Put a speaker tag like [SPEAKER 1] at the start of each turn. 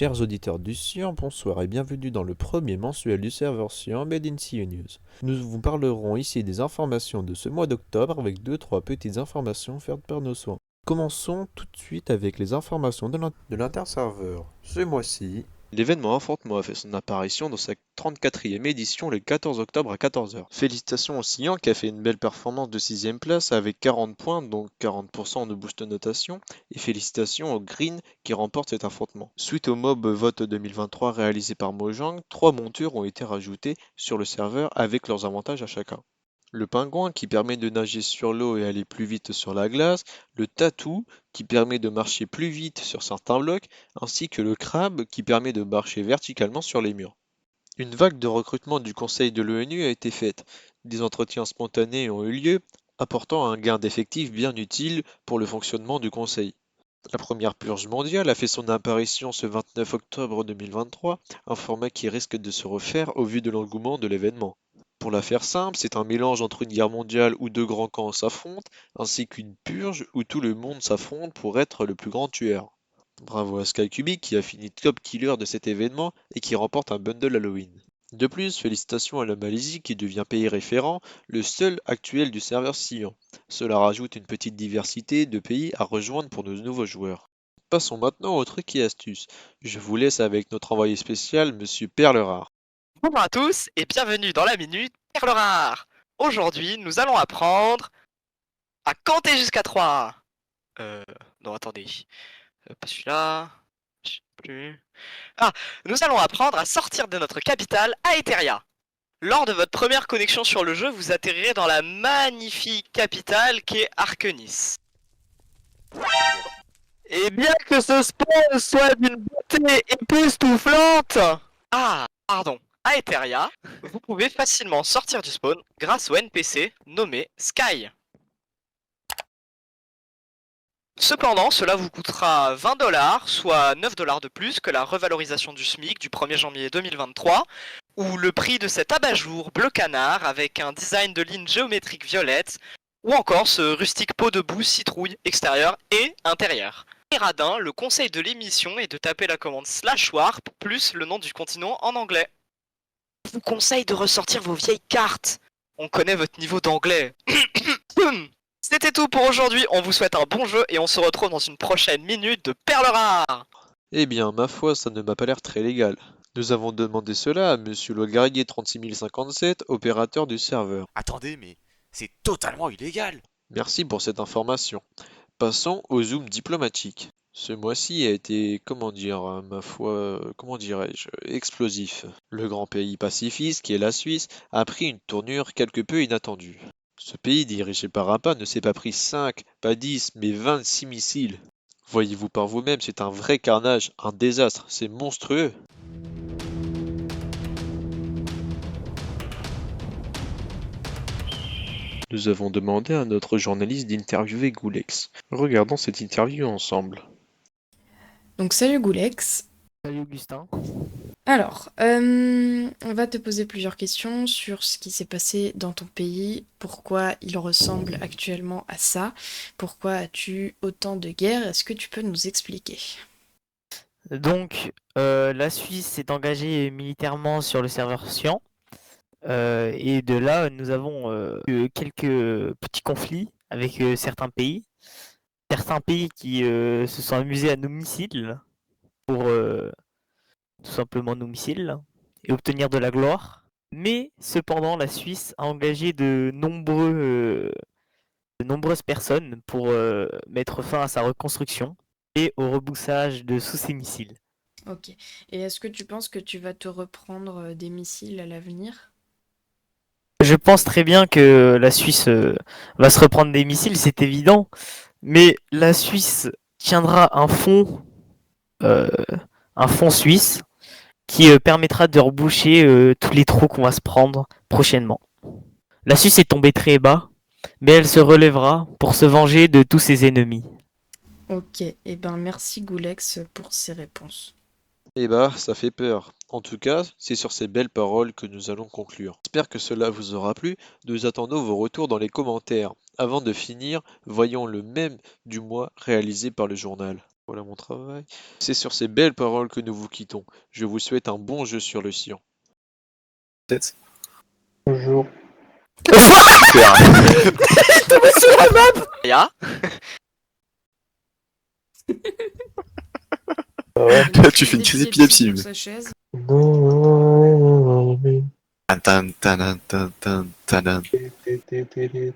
[SPEAKER 1] Chers auditeurs du Cyan, bonsoir et bienvenue dans le premier mensuel du serveur Cyan Made in CU News. Nous vous parlerons ici des informations de ce mois d'octobre avec 2-3 petites informations faites par nos soins. Commençons tout de suite avec les informations de l'interserveur. Ce mois-ci,
[SPEAKER 2] L'événement Affrontement a fait son apparition dans sa 34e édition le 14 octobre à 14 heures. Félicitations au Cyan qui a fait une belle performance de 6ème place avec 40 points, donc 40% de boost de notation, et félicitations au Green qui remporte cet affrontement. Suite au mob vote 2023 réalisé par Mojang, 3 montures ont été rajoutées sur le serveur avec leurs avantages à chacun. Le pingouin qui permet de nager sur l'eau et aller plus vite sur la glace, le tatou qui permet de marcher plus vite sur certains blocs, ainsi que le crabe qui permet de marcher verticalement sur les murs. Une vague de recrutement du Conseil de l'ONU a été faite. Des entretiens spontanés ont eu lieu, apportant un gain d'effectifs bien utile pour le fonctionnement du Conseil. La première purge mondiale a fait son apparition ce 29 octobre 2023, un format qui risque de se refaire au vu de l'engouement de l'événement. Pour la faire simple, c'est un mélange entre une guerre mondiale où deux grands camps s'affrontent, ainsi qu'une purge où tout le monde s'affronte pour être le plus grand tueur. Bravo à Skycubic qui a fini top killer de cet événement et qui remporte un bundle Halloween. De plus, félicitations à la Malaisie qui devient pays référent, le seul actuel du serveur Cyan. Cela rajoute une petite diversité de pays à rejoindre pour nos nouveaux joueurs. Passons maintenant aux trucs et astuces. Je vous laisse avec notre envoyé spécial, Monsieur Perlerard.
[SPEAKER 3] Bonjour à tous et bienvenue dans la Minute Perle Rare. Aujourd'hui, nous allons apprendre à compter jusqu'à 3. Non, attendez. Pas celui-là. Je sais plus. Ah, nous allons apprendre à sortir de notre capitale, Aetheria. Lors de votre première connexion sur le jeu, vous atterrirez dans la magnifique capitale qu'est Arkenis. Et bien que ce spawn soit d'une beauté époustouflante. Ah, pardon. À Etheria, vous pouvez facilement sortir du spawn grâce au NPC nommé Sky. Cependant, cela vous coûtera 20$, soit 9$ de plus que la revalorisation du SMIC du 1er janvier 2023, ou le prix de cet abat-jour bleu canard avec un design de ligne géométrique violette, ou encore ce rustique pot de boue citrouille extérieur et intérieur. Et radin, le conseil de l'émission est de taper la commande /warp plus le nom du continent en anglais. Je vous conseille de ressortir vos vieilles cartes. On connaît votre niveau d'anglais. C'était tout pour aujourd'hui, on vous souhaite un bon jeu et on se retrouve dans une prochaine minute de Perle Rare.
[SPEAKER 2] Eh bien, ma foi, ça ne m'a pas l'air très légal. Nous avons demandé cela à Monsieur le Guerrier 36057, opérateur du serveur.
[SPEAKER 4] Attendez, mais c'est totalement illégal.
[SPEAKER 2] Merci pour cette information. Passons au zoom diplomatique. Ce mois-ci a été, ma foi, comment dirais-je, explosif. Le grand pays pacifiste, qui est la Suisse, a pris une tournure quelque peu inattendue. Ce pays dirigé par Appa ne s'est pas pris 5, pas 10, mais 26 missiles. Voyez-vous par vous-même, c'est un vrai carnage, un désastre, c'est monstrueux. Nous avons demandé à notre journaliste d'interviewer Goulex. Regardons cette interview ensemble.
[SPEAKER 5] Donc salut Goulex.
[SPEAKER 3] Salut Augustin.
[SPEAKER 5] Alors, on va te poser plusieurs questions sur ce qui s'est passé dans ton pays, pourquoi il ressemble actuellement à ça, pourquoi as-tu autant de guerres, est-ce que tu peux nous expliquer?
[SPEAKER 6] Donc, la Suisse s'est engagée militairement sur le serveur Cyan. Et de là, nous avons eu quelques petits conflits avec certains pays. Certains pays qui se sont amusés à nos missiles pour tout simplement nos missiles et obtenir de la gloire. Mais cependant, la Suisse a engagé de nombreuses personnes pour mettre fin à sa reconstruction et au reboussage de sous ses missiles.
[SPEAKER 5] Ok. Et est-ce que tu penses que tu vas te reprendre des missiles à l'avenir?
[SPEAKER 6] Je pense très bien que la Suisse va se reprendre des missiles, c'est évident. Mais la Suisse tiendra euh, un fonds suisse, qui permettra de reboucher tous les trous qu'on va se prendre prochainement. La Suisse est tombée très bas, mais elle se relèvera pour se venger de tous ses ennemis.
[SPEAKER 5] Ok, et ben merci Goulex pour ces réponses.
[SPEAKER 2] Eh bah, ça fait peur. En tout cas, c'est sur ces belles paroles que nous allons conclure. J'espère que cela vous aura plu. Nous attendons vos retours dans les commentaires. Avant de finir, voyons le mème du mois réalisé par le journal. Voilà mon travail. C'est sur ces belles paroles que nous vous quittons. Je vous souhaite un bon jeu sur le Cyan.
[SPEAKER 7] Peut-être.
[SPEAKER 8] Bonjour.
[SPEAKER 7] Super.
[SPEAKER 3] Ya
[SPEAKER 8] Ah ouais.
[SPEAKER 7] Là, tu fais une crise d'épilepsie.
[SPEAKER 5] Sur sa chaise.
[SPEAKER 8] Non,
[SPEAKER 7] Tan, tan, tan, tan, tan, tan.
[SPEAKER 8] non, non.